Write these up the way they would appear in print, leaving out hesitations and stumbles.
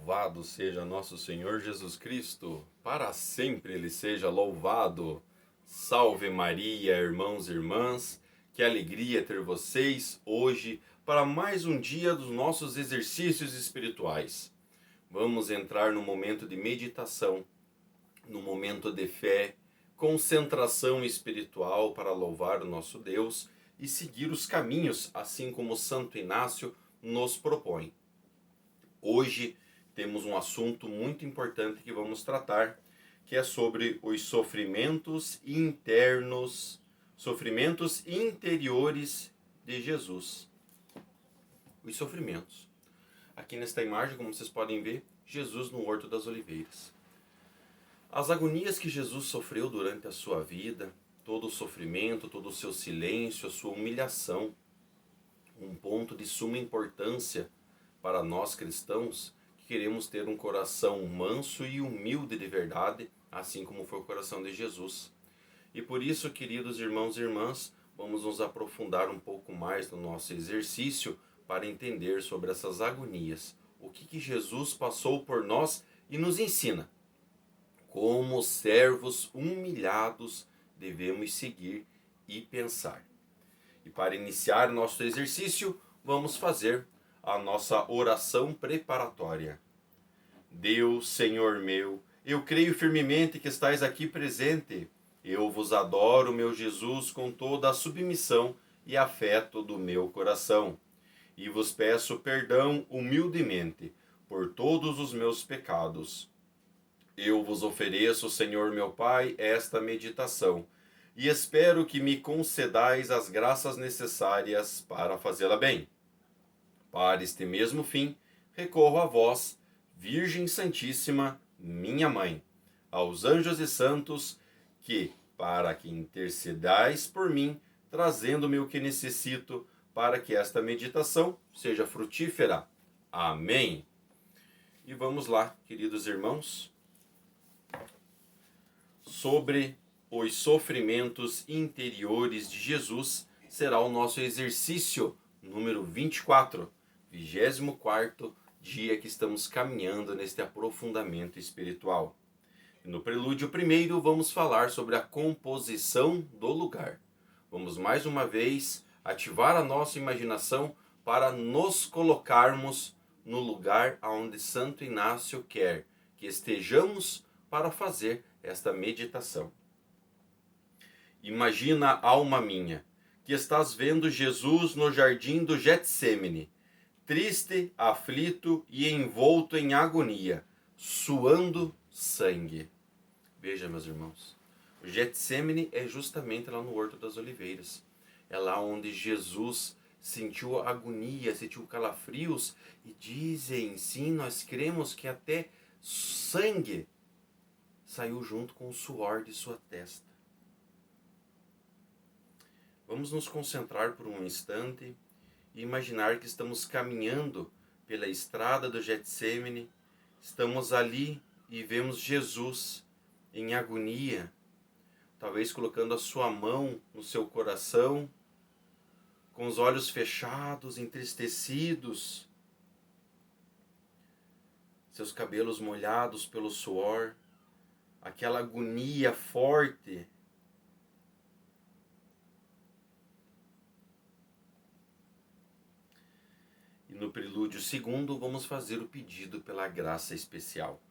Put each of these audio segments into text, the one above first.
Louvado seja nosso Senhor Jesus Cristo, para sempre Ele seja louvado. Salve Maria, irmãos e irmãs, que alegria ter vocês hoje para mais um dia dos nossos exercícios espirituais. Vamos entrar no momento de meditação, no momento de fé, concentração espiritual para louvar o nosso Deus e seguir os caminhos, assim como Santo Inácio nos propõe. Hoje temos um assunto muito importante que vamos tratar, que é sobre os sofrimentos interiores de Jesus. Os sofrimentos. Aqui nesta imagem, como vocês podem ver, Jesus no Horto das Oliveiras. As agonias que Jesus sofreu durante a sua vida, todo o sofrimento, todo o seu silêncio, a sua humilhação, um ponto de suma importância para nós cristãos que queremos ter um coração manso e humilde de verdade, assim como foi o coração de Jesus. E por isso, queridos irmãos e irmãs, vamos nos aprofundar um pouco mais no nosso exercício para entender sobre essas agonias. O que Jesus passou por nós e nos ensina. Como servos humilhados devemos seguir e pensar. E para iniciar nosso exercício, vamos fazer a nossa oração preparatória. Deus, Senhor meu, eu creio firmemente que estais aqui presente. Eu vos adoro, meu Jesus, com toda a submissão e afeto do meu coração. E vos peço perdão humildemente por todos os meus pecados. Eu vos ofereço, Senhor meu Pai, esta meditação, e espero que me concedais as graças necessárias para fazê-la bem. Para este mesmo fim, recorro a vós, Virgem Santíssima, minha Mãe, aos anjos e santos, para que intercedais por mim, trazendo-me o que necessito, para que esta meditação seja frutífera. Amém. E vamos lá, queridos irmãos, sobre os sofrimentos interiores de Jesus, será o nosso exercício número 24, 24º dia que estamos caminhando neste aprofundamento espiritual. E no prelúdio primeiro vamos falar sobre a composição do lugar. Vamos mais uma vez ativar a nossa imaginação para nos colocarmos no lugar onde Santo Inácio quer que estejamos para fazer esta meditação. Imagina, alma minha, que estás vendo Jesus no jardim do Getsêmani, triste, aflito e envolto em agonia, suando sangue. Veja, meus irmãos, o Getsêmani é justamente lá no Horto das Oliveiras. É lá onde Jesus sentiu agonia, sentiu calafrios, e dizem, sim, nós cremos que até sangue saiu junto com o suor de sua testa. Vamos nos concentrar por um instante e imaginar que estamos caminhando pela estrada do Getsêmani, estamos ali e vemos Jesus em agonia, talvez colocando a sua mão no seu coração, com os olhos fechados, entristecidos, seus cabelos molhados pelo suor, aquela agonia forte. E no prelúdio segundo vamos fazer o pedido pela graça especial.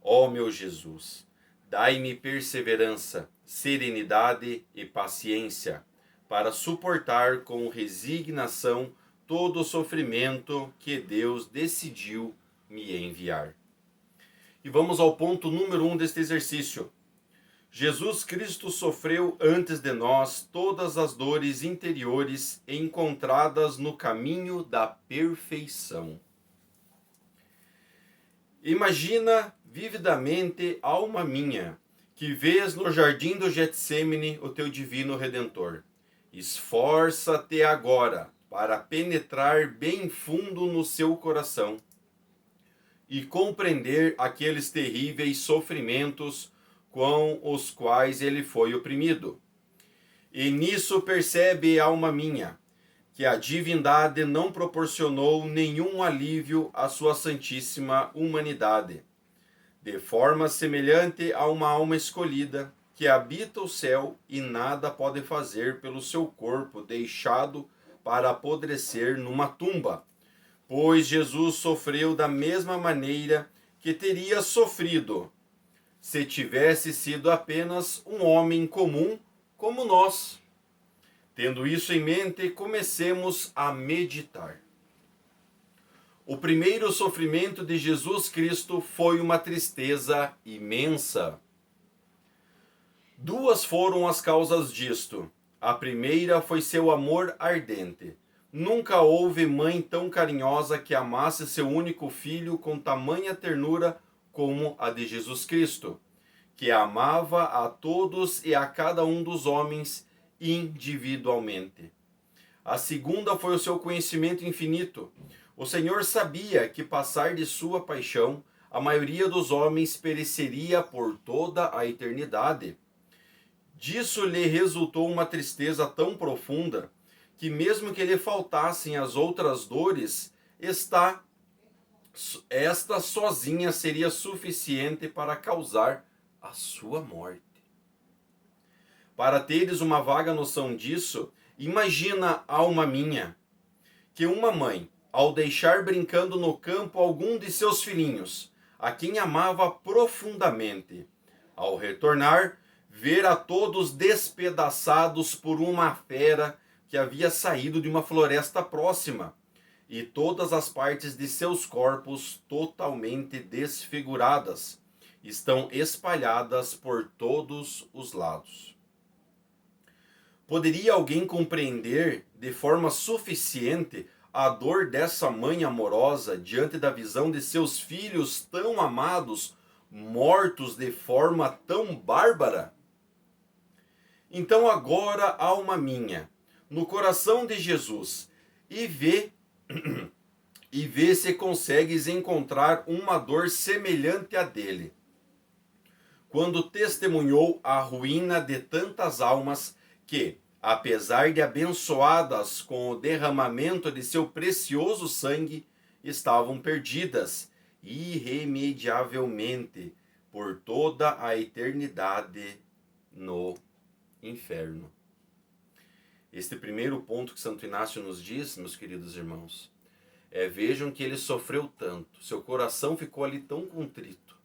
Ó meu Jesus, dai-me perseverança, serenidade e paciência para suportar com resignação todo o sofrimento que Deus decidiu me enviar. E vamos ao ponto número 1 deste exercício. Jesus Cristo sofreu antes de nós todas as dores interiores encontradas no caminho da perfeição. Imagina vividamente, alma minha, que vês no jardim do Getsêmani o teu divino Redentor. Esforça-te agora para penetrar bem fundo no seu coração e compreender aqueles terríveis sofrimentos com os quais ele foi oprimido. E nisso percebe, alma minha, que a divindade não proporcionou nenhum alívio à sua santíssima humanidade, de forma semelhante a uma alma escolhida, que habita o céu e nada pode fazer pelo seu corpo deixado para apodrecer numa tumba, pois Jesus sofreu da mesma maneira que teria sofrido se tivesse sido apenas um homem comum como nós. Tendo isso em mente, comecemos a meditar. O primeiro sofrimento de Jesus Cristo foi uma tristeza imensa. Duas foram as causas disto. A primeira foi seu amor ardente. Nunca houve mãe tão carinhosa que amasse seu único filho com tamanha ternura como a de Jesus Cristo, que amava a todos e a cada um dos homens individualmente. A segunda foi o seu conhecimento infinito. O Senhor sabia que, passar de sua paixão, a maioria dos homens pereceria por toda a eternidade. Disso lhe resultou uma tristeza tão profunda que, mesmo que lhe faltassem as outras dores, esta sozinha seria suficiente para causar a sua morte. Para teres uma vaga noção disso, imagina, alma minha, que uma mãe, ao deixar brincando no campo algum de seus filhinhos, a quem amava profundamente, ao retornar, ver a todos despedaçados por uma fera que havia saído de uma floresta próxima, e todas as partes de seus corpos totalmente desfiguradas, estão espalhadas por todos os lados. Poderia alguém compreender de forma suficiente a dor dessa mãe amorosa diante da visão de seus filhos tão amados mortos de forma tão bárbara? Então agora, alma minha, no coração de Jesus, e vê se consegues encontrar uma dor semelhante à dele, quando testemunhou a ruína de tantas almas que, apesar de abençoadas com o derramamento de seu precioso sangue, estavam perdidas irremediavelmente por toda a eternidade no inferno. Este primeiro ponto que Santo Inácio nos diz, meus queridos irmãos, vejam que ele sofreu tanto, seu coração ficou ali tão contrito,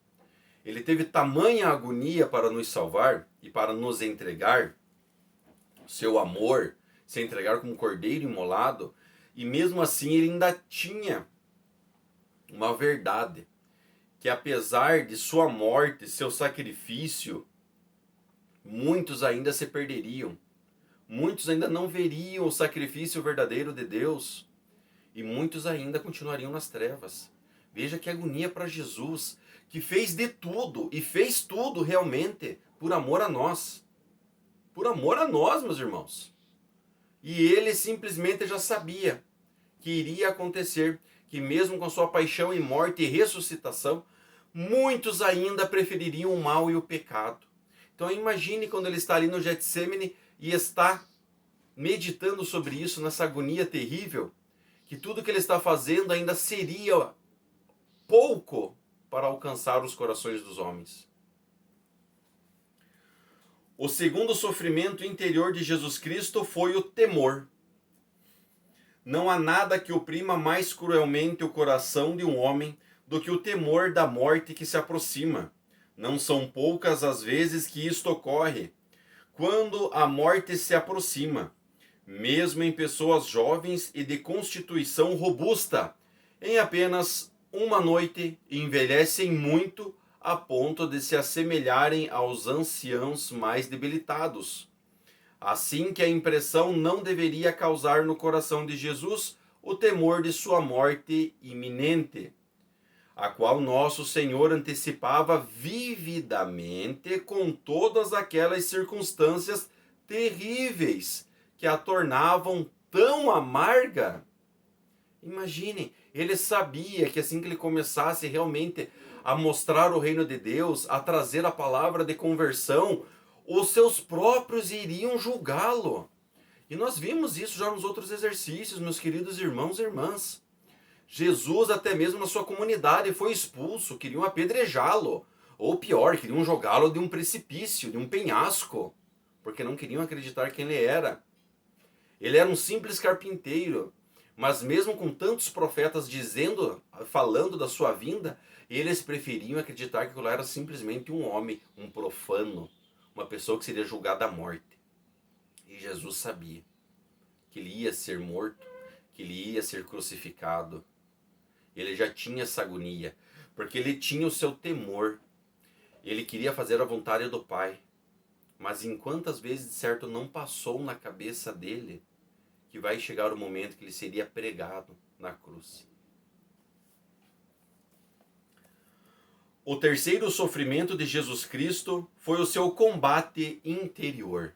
ele teve tamanha agonia para nos salvar e para nos entregar seu amor, se entregar como cordeiro imolado, e mesmo assim ele ainda tinha uma verdade, que apesar de sua morte, seu sacrifício, muitos ainda se perderiam, muitos ainda não veriam o sacrifício verdadeiro de Deus, e muitos ainda continuariam nas trevas. Veja que agonia para Jesus, que fez de tudo, e fez tudo realmente por amor a nós. Por amor a nós, meus irmãos. E ele simplesmente já sabia que iria acontecer, que mesmo com sua paixão e morte e ressuscitação, muitos ainda prefeririam o mal e o pecado. Então imagine quando ele está ali no Getsêmani e está meditando sobre isso, nessa agonia terrível, que tudo que ele está fazendo ainda seria pouco para alcançar os corações dos homens. O segundo sofrimento interior de Jesus Cristo foi o temor. Não há nada que oprima mais cruelmente o coração de um homem do que o temor da morte que se aproxima. Não são poucas as vezes que isto ocorre. Quando a morte se aproxima, mesmo em pessoas jovens e de constituição robusta, em apenas uma noite envelhecem muito a ponto de se assemelharem aos anciãos mais debilitados. Assim que a impressão não deveria causar no coração de Jesus o temor de sua morte iminente, a qual nosso Senhor antecipava vividamente com todas aquelas circunstâncias terríveis que a tornavam tão amarga. Imaginem, ele sabia que assim que ele começasse realmente a mostrar o reino de Deus, a trazer a palavra de conversão, os seus próprios iriam julgá-lo. E nós vimos isso já nos outros exercícios, meus queridos irmãos e irmãs. Jesus, até mesmo na sua comunidade, foi expulso, queriam apedrejá-lo. Ou pior, queriam jogá-lo de um precipício, de um penhasco, porque não queriam acreditar quem ele era. Ele era um simples carpinteiro, mas mesmo com tantos profetas falando da sua vinda, eles preferiam acreditar que ele era simplesmente um homem, um profano, uma pessoa que seria julgada à morte. E Jesus sabia que ele ia ser morto, que ele ia ser crucificado. Ele já tinha essa agonia, porque ele tinha o seu temor. Ele queria fazer a vontade do Pai. Mas em quantas vezes, de certo, não passou na cabeça dele que vai chegar o momento que ele seria pregado na cruz. O terceiro sofrimento de Jesus Cristo foi o seu combate interior.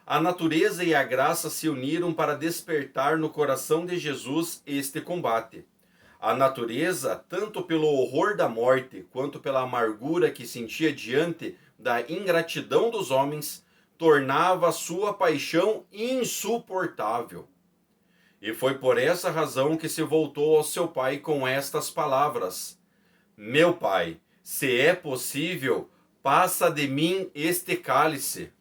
A natureza e a graça se uniram para despertar no coração de Jesus este combate. A natureza, tanto pelo horror da morte, quanto pela amargura que sentia diante da ingratidão dos homens, tornava sua paixão insuportável. E foi por essa razão que se voltou ao seu pai com estas palavras: Meu pai, se é possível, passa de mim este cálice.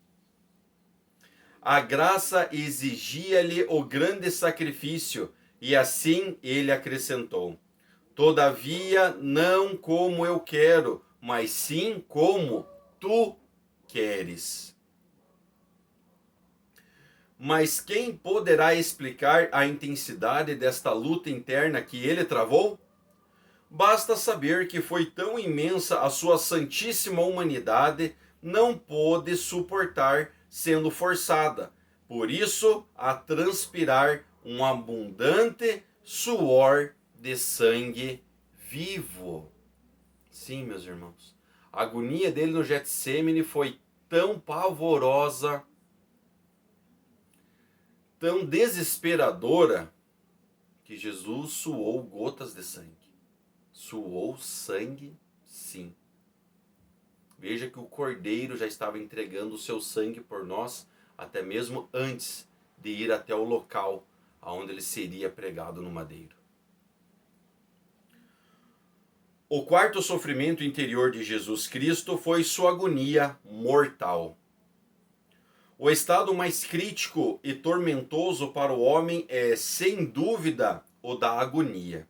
A graça exigia-lhe o grande sacrifício, e assim ele acrescentou: Todavia, não como eu quero, mas sim como tu queres. Mas quem poderá explicar a intensidade desta luta interna que ele travou? Basta saber que foi tão imensa a sua santíssima humanidade, não pôde suportar sendo forçada, por isso a transpirar um abundante suor de sangue vivo. Sim, meus irmãos, a agonia dele no Getsêmani foi tão pavorosa, tão desesperadora, que Jesus suou gotas de sangue. Suou sangue, sim. Veja que o Cordeiro já estava entregando o seu sangue por nós, até mesmo antes de ir até o local onde ele seria pregado no madeiro. O quarto sofrimento interior de Jesus Cristo foi sua agonia mortal. O estado mais crítico e tormentoso para o homem é, sem dúvida, o da agonia.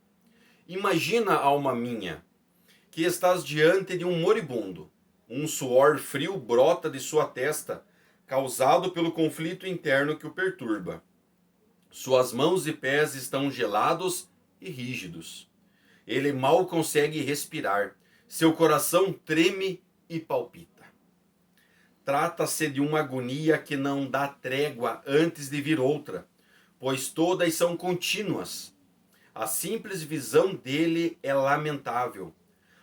Imagina, alma minha, que estás diante de um moribundo. Um suor frio brota de sua testa, causado pelo conflito interno que o perturba. Suas mãos e pés estão gelados e rígidos. Ele mal consegue respirar. Seu coração treme e palpita. Trata-se de uma agonia que não dá trégua antes de vir outra, pois todas são contínuas. A simples visão dele é lamentável.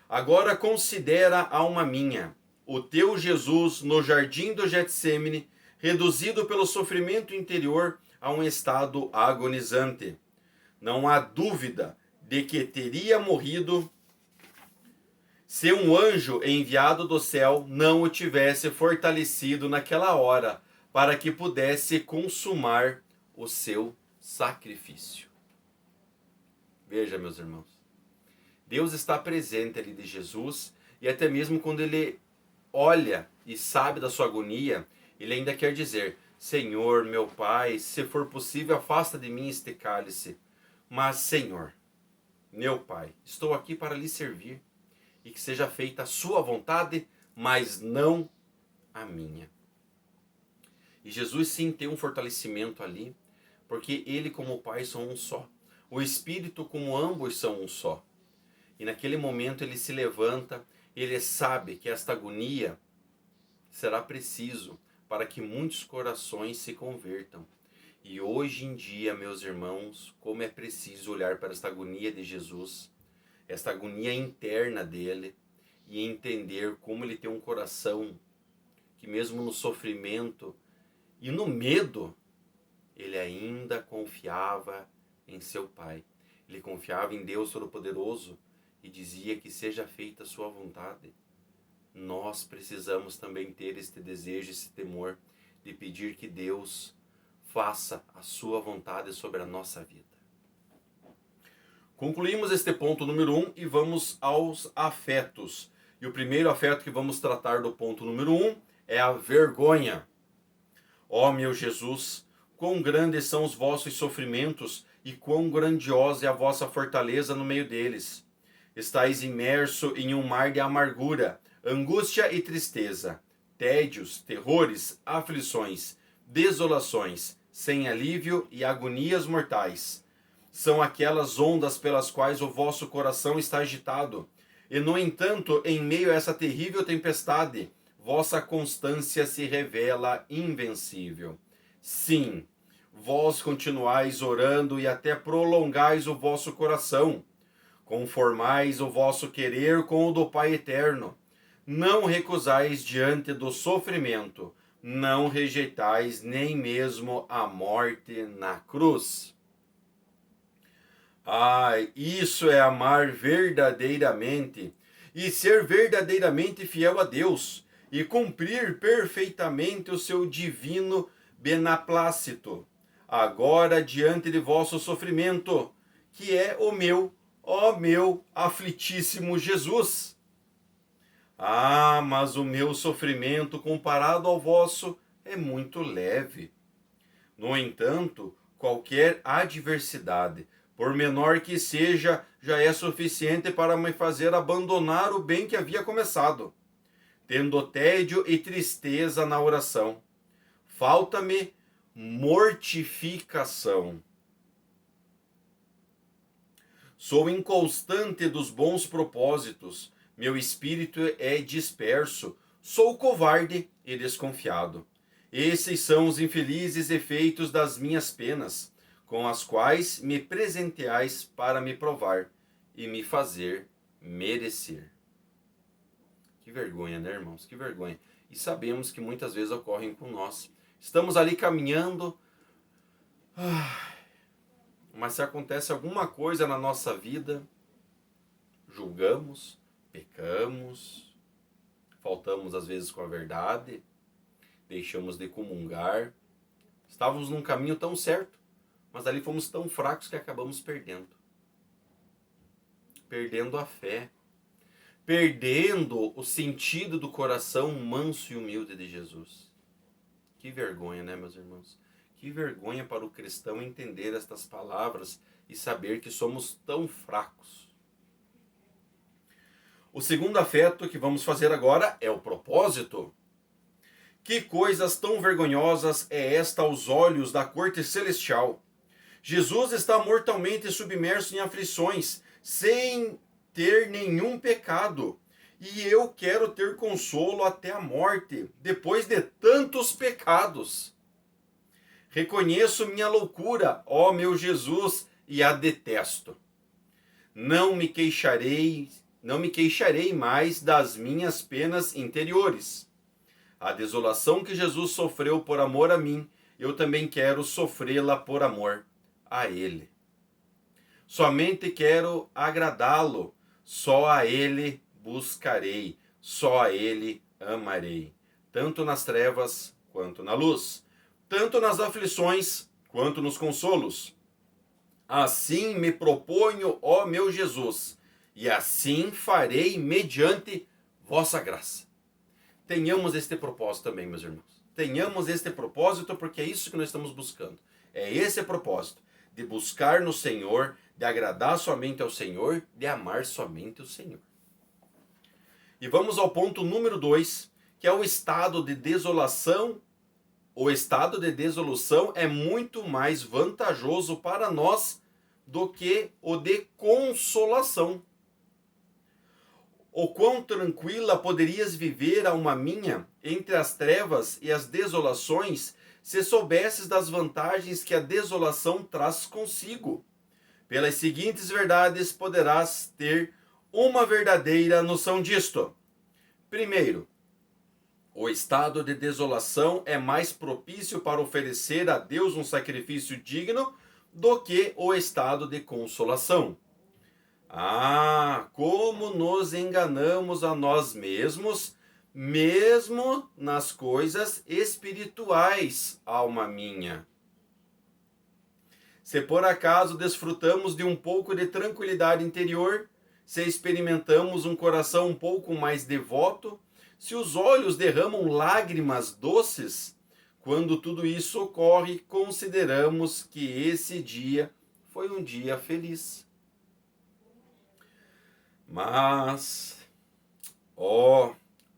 Agora considera, alma minha, o teu Jesus no jardim do Getsêmani, reduzido pelo sofrimento interior a um estado agonizante. Não há dúvida de que teria morrido se um anjo enviado do céu não o tivesse fortalecido naquela hora, para que pudesse consumar o seu sacrifício. Veja, meus irmãos, Deus está presente ali de Jesus, e até mesmo quando ele olha e sabe da sua agonia, ele ainda quer dizer: Senhor, meu Pai, se for possível, afasta de mim este cálice. Mas, Senhor, meu Pai, estou aqui para lhe servir, e que seja feita a sua vontade, mas não a minha. E Jesus sim tem um fortalecimento ali, porque ele como o Pai são um só. O Espírito como ambos são um só. E naquele momento ele se levanta, ele sabe que esta agonia será preciso para que muitos corações se convertam. E hoje em dia, meus irmãos, como é preciso olhar para esta agonia de Jesus, esta agonia interna dele, e entender como ele tem um coração que mesmo no sofrimento e no medo, ele ainda confiava em seu Pai. Ele confiava em Deus Todo-Poderoso e dizia que seja feita a sua vontade. Nós precisamos também ter este desejo, esse temor de pedir que Deus faça a sua vontade sobre a nossa vida. Concluímos este ponto número 1 e vamos aos afetos. E o primeiro afeto que vamos tratar do ponto número 1 é a vergonha. Ó meu Jesus, quão grandes são os vossos sofrimentos e quão grandiosa é a vossa fortaleza no meio deles. Estais imerso em um mar de amargura, angústia e tristeza, tédios, terrores, aflições, desolações, sem alívio e agonias mortais. São aquelas ondas pelas quais o vosso coração está agitado. E, no entanto, em meio a essa terrível tempestade, vossa constância se revela invencível. Sim, vós continuais orando e até prolongais o vosso coração. Conformais o vosso querer com o do Pai Eterno. Não recusais diante do sofrimento, não rejeitais nem mesmo a morte na cruz. Isso é amar verdadeiramente e ser verdadeiramente fiel a Deus e cumprir perfeitamente o seu divino benaplácito, agora diante de vosso sofrimento, que é o meu, ó meu aflitíssimo Jesus. Mas o meu sofrimento comparado ao vosso é muito leve. No entanto, qualquer adversidade, por menor que seja, já é suficiente para me fazer abandonar o bem que havia começado, tendo tédio e tristeza na oração. Falta-me mortificação. Sou inconstante dos bons propósitos, meu espírito é disperso, sou covarde e desconfiado. Esses são os infelizes efeitos das minhas penas, com as quais me presenteais para me provar e me fazer merecer. Que vergonha, né, irmãos? Que vergonha. E sabemos que muitas vezes ocorrem com nós. Estamos ali caminhando, mas se acontece alguma coisa na nossa vida, julgamos, pecamos, faltamos às vezes com a verdade, deixamos de comungar. Estávamos num caminho tão certo, mas ali fomos tão fracos que acabamos perdendo. Perdendo a fé. Perdendo o sentido do coração manso e humilde de Jesus. Que vergonha, né, meus irmãos? Que vergonha para o cristão entender estas palavras e saber que somos tão fracos. O segundo afeto que vamos fazer agora é o propósito. Que coisas tão vergonhosas é esta aos olhos da corte celestial? Jesus está mortalmente submerso em aflições, sem ter nenhum pecado. E eu quero ter consolo até a morte, depois de tantos pecados. Reconheço minha loucura, ó meu Jesus, e a detesto. Não me queixarei mais das minhas penas interiores. A desolação que Jesus sofreu por amor a mim, eu também quero sofrê-la por amor a Ele. Somente quero agradá-lo, só a Ele buscarei, só a Ele amarei, tanto nas trevas quanto na luz, tanto nas aflições quanto nos consolos. Assim me proponho, ó meu Jesus, e assim farei mediante vossa graça. Tenhamos este propósito também, meus irmãos. Tenhamos este propósito, porque é isso que nós estamos buscando. É esse propósito, de buscar no Senhor, de agradar somente ao Senhor, de amar somente o Senhor. E vamos ao ponto número 2, que é o estado de desolação. O estado de dissolução é muito mais vantajoso para nós do que o de consolação. O quão tranquila poderias viver, alma minha, entre as trevas e as desolações, se soubesses das vantagens que a desolação traz consigo. Pelas seguintes verdades poderás ter uma verdadeira noção disto. Primeiro, o estado de desolação é mais propício para oferecer a Deus um sacrifício digno do que o estado de consolação. Como nos enganamos a nós mesmos, mesmo nas coisas espirituais, alma minha. Se por acaso desfrutamos de um pouco de tranquilidade interior, se experimentamos um coração um pouco mais devoto, se os olhos derramam lágrimas doces, quando tudo isso ocorre, consideramos que esse dia foi um dia feliz. Mas,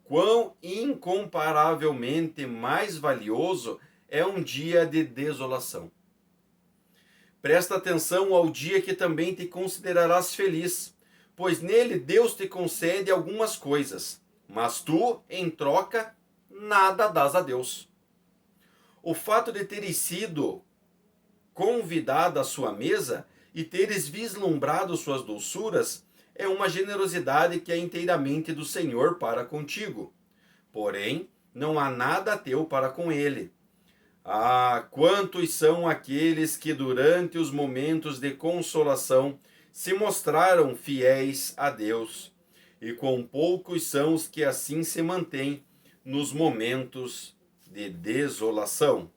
quão incomparavelmente mais valioso é um dia de desolação. Presta atenção ao dia que também te considerarás feliz, pois nele Deus te concede algumas coisas, mas tu, em troca, nada dás a Deus. O fato de teres sido convidado à sua mesa e teres vislumbrado suas doçuras é uma generosidade que é inteiramente do Senhor para contigo. Porém, não há nada teu para com ele. Ah, quantos são aqueles que durante os momentos de consolação se mostraram fiéis a Deus, e quão poucos são os que assim se mantêm nos momentos de desolação.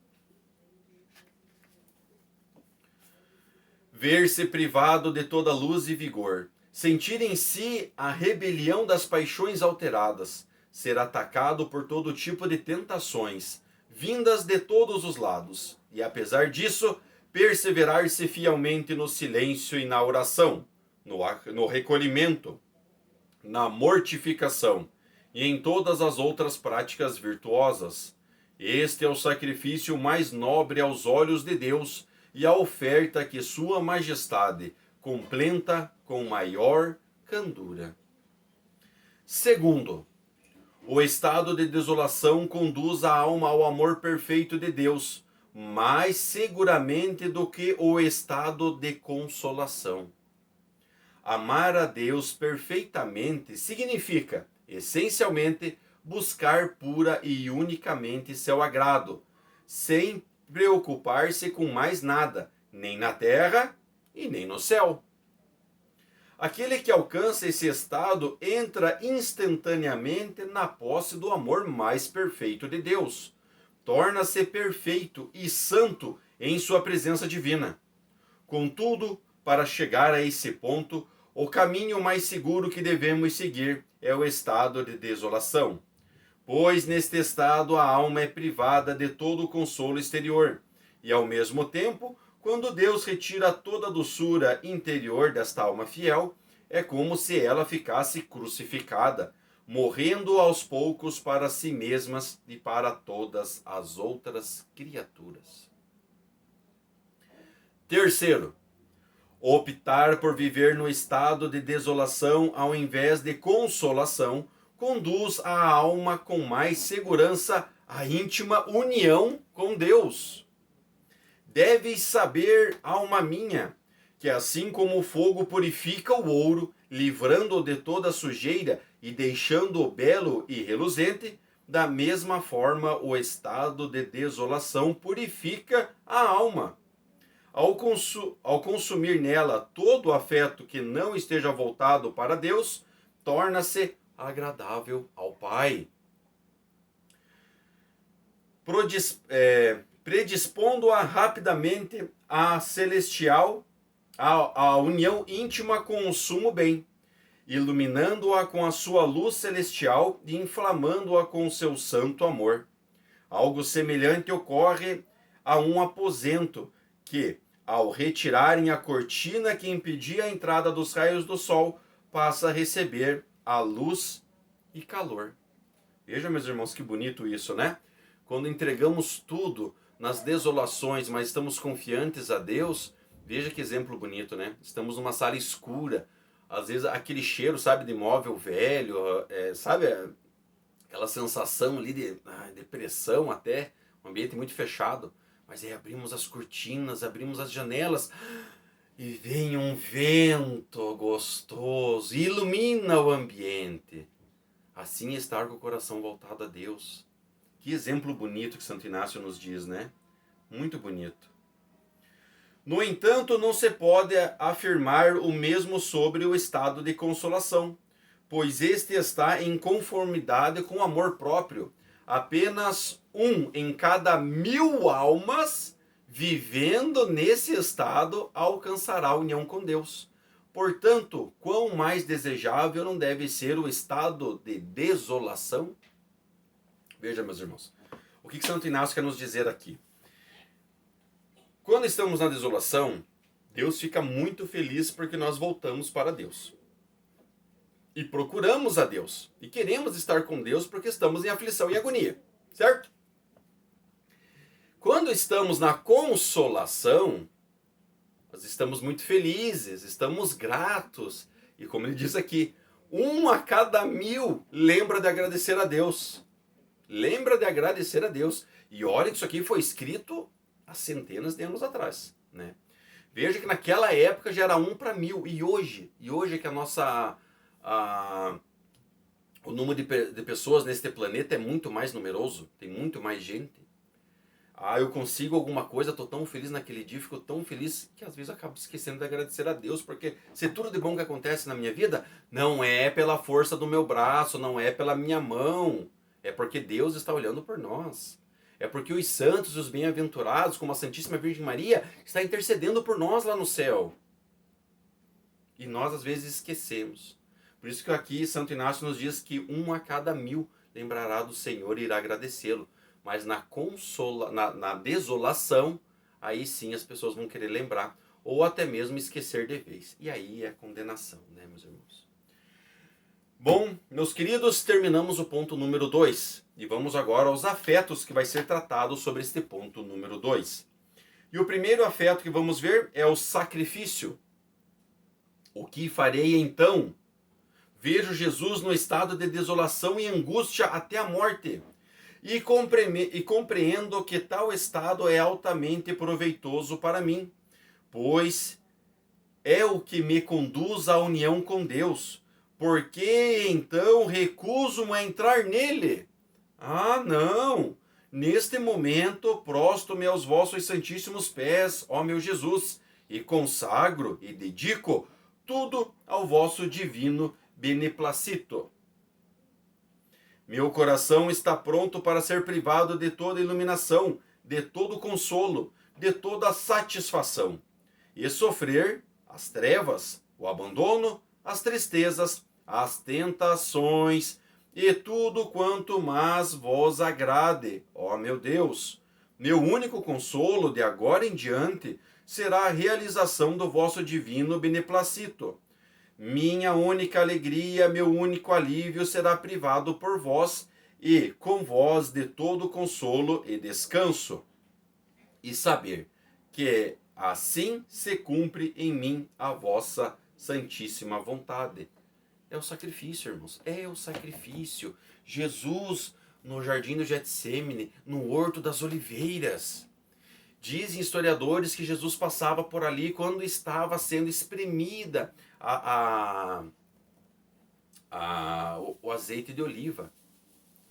Ver-se privado de toda luz e vigor, sentir em si a rebelião das paixões alteradas, ser atacado por todo tipo de tentações, vindas de todos os lados, e apesar disso, perseverar-se fielmente no silêncio e na oração, no recolhimento, na mortificação e em todas as outras práticas virtuosas. Este é o sacrifício mais nobre aos olhos de Deus e a oferta que Sua Majestade completa com maior candura. Segundo, o estado de desolação conduz a alma ao amor perfeito de Deus, mais seguramente do que o estado de consolação. Amar a Deus perfeitamente significa, essencialmente, buscar pura e unicamente seu agrado, sem preocupar-se com mais nada, nem na terra e nem no céu. Aquele que alcança esse estado entra instantaneamente na posse do amor mais perfeito de Deus. Torna-se perfeito e santo em sua presença divina. Contudo, para chegar a esse ponto, o caminho mais seguro que devemos seguir é o estado de desolação. Pois neste estado a alma é privada de todo o consolo exterior, e ao mesmo tempo, quando Deus retira toda a doçura interior desta alma fiel, é como se ela ficasse crucificada, morrendo aos poucos para si mesmas e para todas as outras criaturas. Terceiro, optar por viver no estado de desolação ao invés de consolação conduz a alma com mais segurança à íntima união com Deus. Deves saber, alma minha, que assim como o fogo purifica o ouro, livrando-o de toda sujeira e deixando-o belo e reluzente, da mesma forma o estado de desolação purifica a alma. Ao consumir nela todo o afeto que não esteja voltado para Deus, torna-se agradável ao Pai. Predispondo-a rapidamente à celestial, à união íntima com o sumo bem, iluminando-a com a sua luz celestial e inflamando-a com o seu santo amor. Algo semelhante ocorre a um aposento que, ao retirarem a cortina que impedia a entrada dos raios do sol, passa a receber a luz e calor. Veja, meus irmãos, que bonito isso, né? Quando entregamos tudo nas desolações, mas estamos confiantes a Deus, veja que exemplo bonito, né? Estamos numa sala escura, às vezes aquele cheiro, sabe, de móvel velho, sabe, aquela sensação ali de depressão até, um ambiente muito fechado, mas aí abrimos as cortinas, abrimos as janelas e vem um vento gostoso, ilumina o ambiente. Assim estar com o coração voltado a Deus. Que exemplo bonito que Santo Inácio nos diz, né? Muito bonito. No entanto, não se pode afirmar o mesmo sobre o estado de consolação, pois este está em conformidade com o amor próprio. Apenas um em cada 1000 almas vivendo nesse estado, alcançará a união com Deus. Portanto, quão mais desejável não deve ser o estado de desolação? Veja, meus irmãos, o que Santo Inácio quer nos dizer aqui? Quando estamos na desolação, Deus fica muito feliz porque nós voltamos para Deus. E procuramos a Deus. E queremos estar com Deus porque estamos em aflição e agonia. Certo? Quando estamos na consolação, nós estamos muito felizes, estamos gratos. E como ele diz aqui, 1 a cada 1000 lembra de agradecer a Deus. Lembra de agradecer a Deus. E olha que isso aqui foi escrito há centenas de anos atrás, né? Veja que naquela época já era 1 para 1000. E hoje é que o número de pessoas neste planeta é muito mais numeroso, tem muito mais gente. Eu consigo alguma coisa, estou tão feliz naquele dia, fico tão feliz que às vezes eu acabo esquecendo de agradecer a Deus, porque se tudo de bom que acontece na minha vida, não é pela força do meu braço, não é pela minha mão, é porque Deus está olhando por nós. É porque os santos e os bem-aventurados, como a Santíssima Virgem Maria, está intercedendo por nós lá no céu. E nós às vezes esquecemos. Por isso que aqui Santo Inácio nos diz que 1 a cada 1000 lembrará do Senhor e irá agradecê-lo. Mas na desolação, aí sim as pessoas vão querer lembrar, ou até mesmo esquecer de vez. E aí é condenação, né, meus irmãos? Bom, meus queridos, terminamos o ponto número 2. E vamos agora aos afetos que vai ser tratado sobre este ponto número 2. E o primeiro afeto que vamos ver é o sacrifício. O que farei então? Vejo Jesus no estado de desolação e angústia até a morte. E compreendo que tal estado é altamente proveitoso para mim, pois é o que me conduz à união com Deus. Por que então recuso-me a entrar nele? Não! Neste momento prosto-me aos vossos santíssimos pés, ó meu Jesus, e consagro e dedico tudo ao vosso divino beneplacito. Meu coração está pronto para ser privado de toda iluminação, de todo consolo, de toda satisfação, e sofrer as trevas, o abandono, as tristezas, as tentações e tudo quanto mais vos agrade, ó meu Deus. Meu único consolo de agora em diante será a realização do vosso divino beneplacito. Minha única alegria, meu único alívio será privado por vós e com vós de todo consolo e descanso. E saber que assim se cumpre em mim a vossa santíssima vontade. É o sacrifício, irmãos, é o sacrifício. Jesus no jardim do Getsêmani, no Horto das Oliveiras. Dizem historiadores que Jesus passava por ali quando estava sendo espremida o azeite de oliva.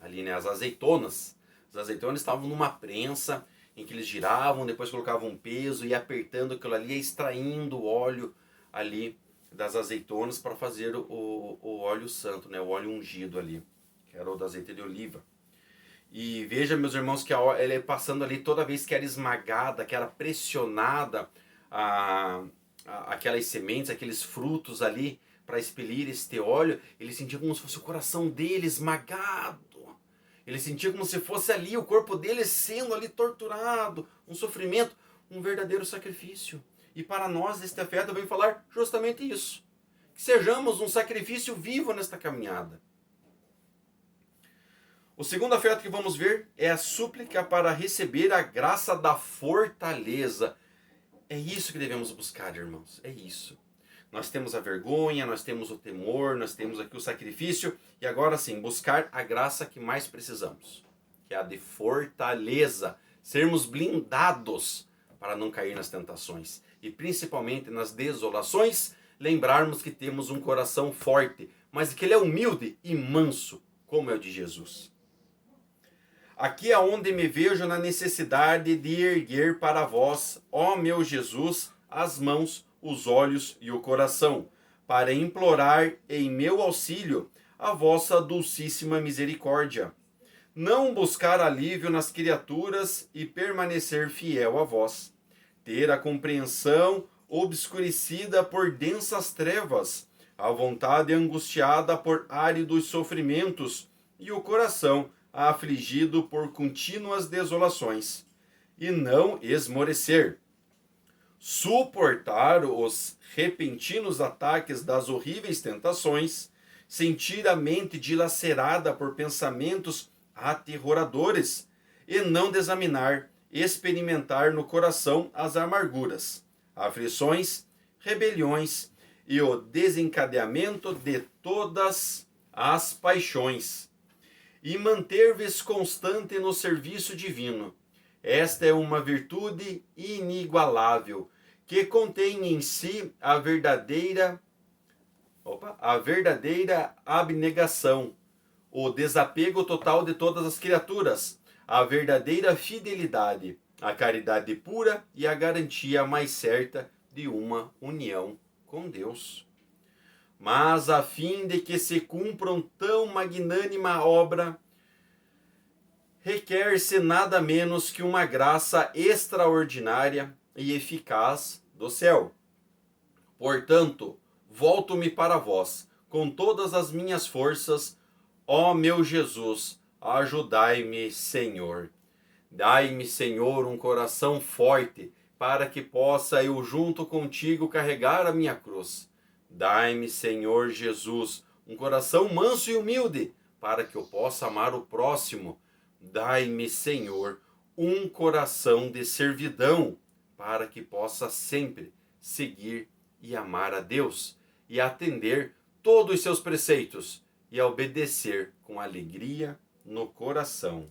Ali, né, as azeitonas. As azeitonas estavam numa prensa em que eles giravam, depois colocavam um peso e apertando aquilo ali, extraindo o óleo ali das azeitonas para fazer o óleo santo, né, o óleo ungido ali, que era o do azeite de oliva. E veja, meus irmãos, que ela passando ali, toda vez que era esmagada, que era pressionada aquelas sementes, aqueles frutos ali, para expelir este óleo, ele sentia como se fosse o coração dele esmagado. Ele sentia como se fosse ali o corpo dele sendo ali torturado, um sofrimento, um verdadeiro sacrifício. E para nós, este afeto vem falar justamente isso. Que sejamos um sacrifício vivo nesta caminhada. O segundo afeto que vamos ver é a súplica para receber a graça da fortaleza. É isso que devemos buscar, irmãos. É isso. Nós temos a vergonha, nós temos o temor, nós temos aqui o sacrifício. E agora sim, buscar a graça que mais precisamos. Que é a de fortaleza. Sermos blindados para não cair nas tentações. E principalmente nas desolações, lembrarmos que temos um coração forte, mas que ele é humilde e manso, como é o de Jesus. Aqui é onde me vejo na necessidade de erguer para vós, ó meu Jesus, as mãos, os olhos e o coração, para implorar em meu auxílio a vossa dulcíssima misericórdia. Não buscar alívio nas criaturas e permanecer fiel a vós. ter a compreensão obscurecida por densas trevas, a vontade angustiada por áridos sofrimentos e o coração afligido por contínuas desolações, e não esmorecer. Suportar os repentinos ataques das horríveis tentações, sentir a mente dilacerada por pensamentos aterroradores, e não desaminar, experimentar no coração as amarguras, aflições, rebeliões e o desencadeamento de todas as paixões, e manter-vos constante no serviço divino. Esta é uma virtude inigualável, que contém em si a verdadeira abnegação, o desapego total de todas as criaturas, a verdadeira fidelidade, a caridade pura e a garantia mais certa de uma união com Deus. Mas a fim de que se cumpram tão magnânima obra, requer-se nada menos que uma graça extraordinária e eficaz do céu. Portanto, volto-me para vós, com todas as minhas forças, ó meu Jesus, ajudai-me, Senhor. Dai-me, Senhor, um coração forte, para que possa eu junto contigo carregar a minha cruz. Dai-me, Senhor Jesus, um coração manso e humilde, para que eu possa amar o próximo. Dai-me, Senhor, um coração de servidão, para que possa sempre seguir e amar a Deus, e atender todos os seus preceitos, e a obedecer com alegria no coração.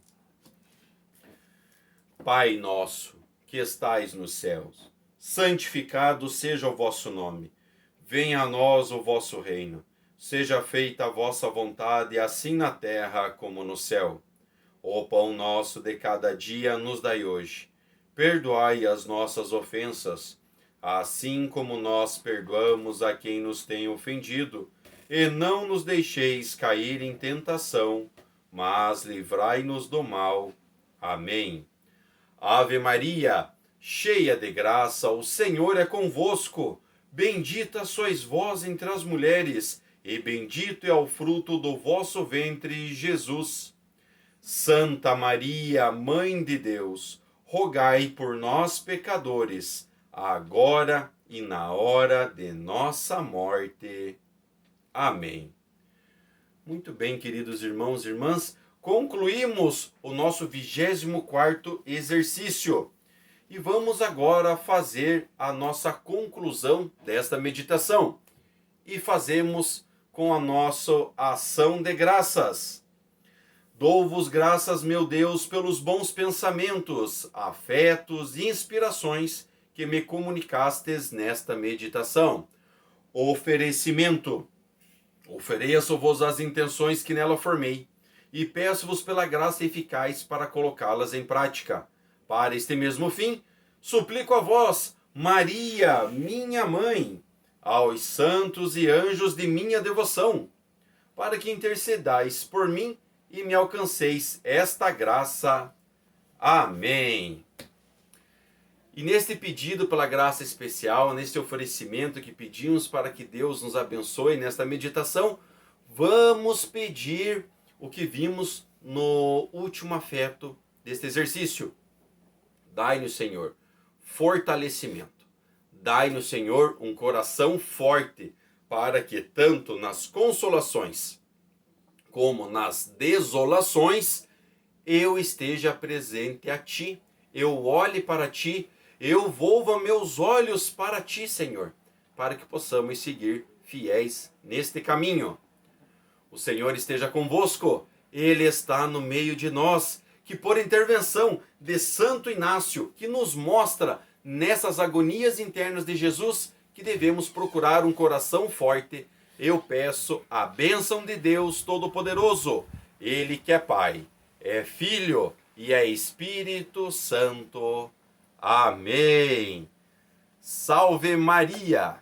Pai nosso, que estais nos céus, santificado seja o vosso nome. Venha a nós o vosso reino. Seja feita a vossa vontade, assim na terra como no céu. O pão nosso de cada dia nos dai hoje. Perdoai as nossas ofensas, assim como nós perdoamos a quem nos tem ofendido. E não nos deixeis cair em tentação, mas livrai-nos do mal. Amém. Ave Maria, cheia de graça, o Senhor é convosco. Bendita sois vós entre as mulheres, e bendito é o fruto do vosso ventre, Jesus. Santa Maria, Mãe de Deus, rogai por nós, pecadores, agora e na hora de nossa morte. Amém. Muito bem, queridos irmãos e irmãs, concluímos o nosso 24º exercício. E vamos agora fazer a nossa conclusão desta meditação. E fazemos com a nossa ação de graças. Dou-vos graças, meu Deus, pelos bons pensamentos, afetos e inspirações que me comunicastes nesta meditação. Oferecimento. Ofereço-vos as intenções que nela formei e peço-vos pela graça eficaz para colocá-las em prática. Para este mesmo fim, suplico a vós, Maria, minha mãe, aos santos e anjos de minha devoção, para que intercedais por mim e me alcanceis esta graça. Amém. E neste pedido pela graça especial, neste oferecimento que pedimos para que Deus nos abençoe nesta meditação, vamos pedir o que vimos no último afeto deste exercício. Dai-nos, Senhor, fortalecimento. Dai-nos, Senhor, um coração forte, para que tanto nas consolações como nas desolações eu esteja presente a Ti, eu olhe para Ti, eu volva meus olhos para Ti, Senhor, para que possamos seguir fiéis neste caminho. O Senhor esteja convosco, Ele está no meio de nós, que por intervenção de Santo Inácio, que nos mostra nessas agonias internas de Jesus, que devemos procurar um coração forte, eu peço a bênção de Deus Todo-Poderoso, Ele que é Pai, é Filho e é Espírito Santo. Amém. Salve Maria!